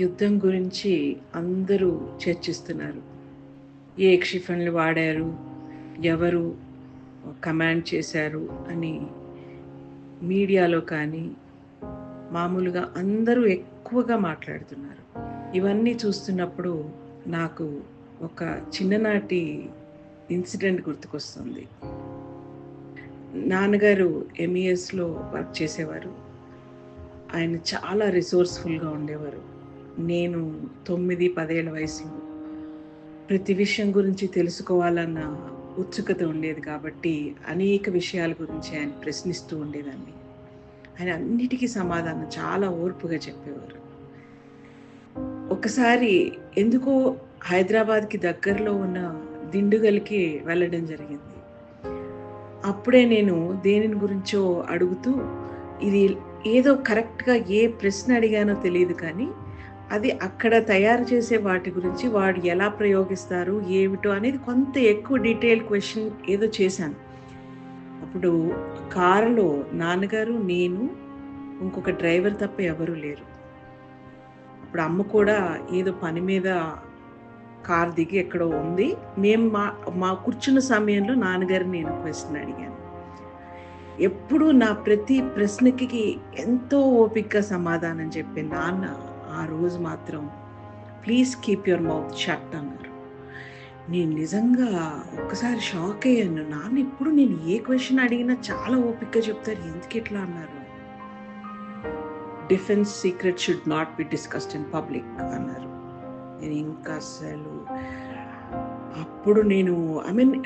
యుద్ధం గురించి అందరూ చర్చిస్తున్నారు. ఏ క్షిపణులు వాడారు, ఎవరు కమాండ్ చేశారు అని మీడియాలో కానీ, మామూలుగా అందరూ ఎక్కువగా మాట్లాడుతున్నారు. ఇవన్నీ చూస్తున్నప్పుడు నాకు ఒక చిన్ననాటి ఇన్సిడెంట్ గుర్తుకొస్తుంది. నాన్నగారు ఎంఈఎస్లో వర్క్ చేసేవారు. ఆయన చాలా రిసోర్స్‌ఫుల్‌గా ఉండేవారు. నేను 9, 10 ఏళ్ల వయసులో ప్రతి విషయం గురించి తెలుసుకోవాలన్న ఉత్సుకత ఉండేది కాబట్టి అనేక విషయాల గురించి ఆయన ప్రశ్నిస్తూ ఉండేదాన్ని. ఆయన అన్నిటికీ సమాధానం చాలా ఓర్పుగా చెప్పేవారు. ఒకసారి ఎందుకో హైదరాబాద్‌కి దగ్గరలో ఉన్న దిండుగల్‌కి వెళ్ళడం జరిగింది. అప్పుడే నేను దేనిని గురించో అడుగుతూ ఇది ఏదో కరెక్ట్‌గా ఏ ప్రశ్న అడిగానో తెలీదు కానీ, అది అక్కడ తయారు చేసే వాటి గురించి వాడు ఎలా ప్రయోగిస్తారు, ఏమిటో అనేది కొంత ఎక్కువ డీటెయిల్ క్వెషన్ ఏదో చేశాను. అప్పుడు కారులో నాన్నగారు, నేను, ఇంకొక డ్రైవర్ తప్ప ఎవరూ లేరు. అప్పుడు అమ్మ కూడా ఏదో పని మీద కారు దిగి ఎక్కడో ఉంది. మేము మా కూర్చున్న సమయంలో నాన్నగారిని నేను క్వెషన్ అడిగాను. ఎప్పుడూ నా ప్రతి ప్రశ్నకి ఎంతో ఓపికగా సమాధానం చెప్పే నాన్న ఆ రోజు మాత్రం please keep your mouth shut అన్నారు. నేను నిజంగా ఒక్కసారి షాక్ అయ్యాను. నాన్న ఎప్పుడు నేను ఏ క్వెషన్ అడిగినా చాలా ఓపికగా చెప్తారు, ఎందుకు ఇట్లా అన్నారు? Defence secret should not be discussed in public అన్నారు. నేను ఇంకా అసలు అప్పుడు నేను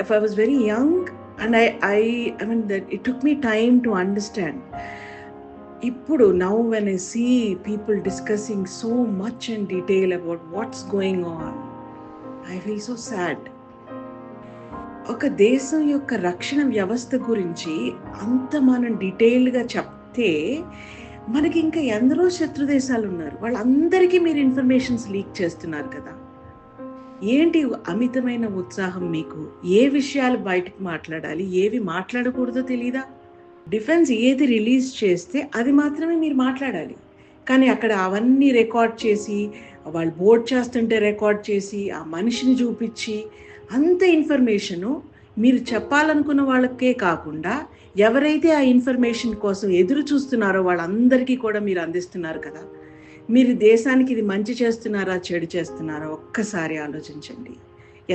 if I was very young and I mean that it took me time to understand. ఇప్పుడు now when I see people discussing so much in detail about what's going on, I feel so sad. ఒక దేశం యొక్క రక్షణ వ్యవస్థ గురించి అంత మనం డీటెయిల్డ్గా చెప్తే మనకి ఇంకా ఎందరో శత్రు దేశాలు ఉన్నారు, వాళ్ళందరికీ మీరు ఇన్ఫర్మేషన్స్ లీక్ చేస్తున్నారు కదా. ఏంటి అమితమైన ఉత్సాహం మీకు? ఏ విషయాలు బయటకు మాట్లాడాలి, ఏవి మాట్లాడకూడదో తెలీదా? డిఫెన్స్ ఏది రిలీజ్ చేస్తే అది మాత్రమే మీరు మాట్లాడాలి. కానీ అక్కడ అవన్నీ రికార్డ్ చేసి, వాళ్ళు బోర్డ్ చేస్తుంటే రికార్డ్ చేసి, ఆ మనిషిని చూపించి, అంత ఇన్ఫర్మేషను మీరు చెప్పాలనుకున్న వాళ్ళకే కాకుండా ఎవరైతే ఆ ఇన్ఫర్మేషన్ కోసం ఎదురు చూస్తున్నారో వాళ్ళందరికీ కూడా మీరు అందిస్తున్నారు కదా. మీరు దేశానికి ఇది మంచి చేస్తున్నారా, చెడు చేస్తున్నారా ఒక్కసారి ఆలోచించండి.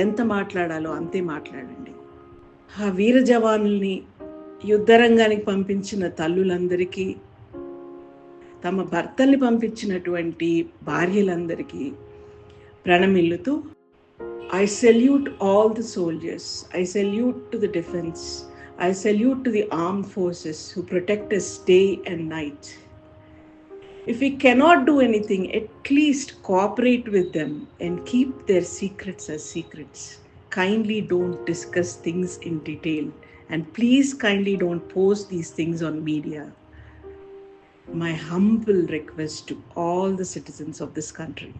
ఎంత మాట్లాడాలో అంతే మాట్లాడండి. ఆ వీర జవానుల్ని యుద్ధరంగానికి పంపించిన తల్లులందరికీ, తమ భర్తల్ని పంపించినటువంటి భార్యలందరికీ ప్రణమిల్లుతూ I salute all the soldiers. I salute to the defense. I salute to the armed forces who protect us day and night. If we cannot do anything, at least cooperate with them and keep their secrets as secrets. Kindly don't discuss things in detail, and please kindly don't post these things on media. My humble request to all the citizens of this country.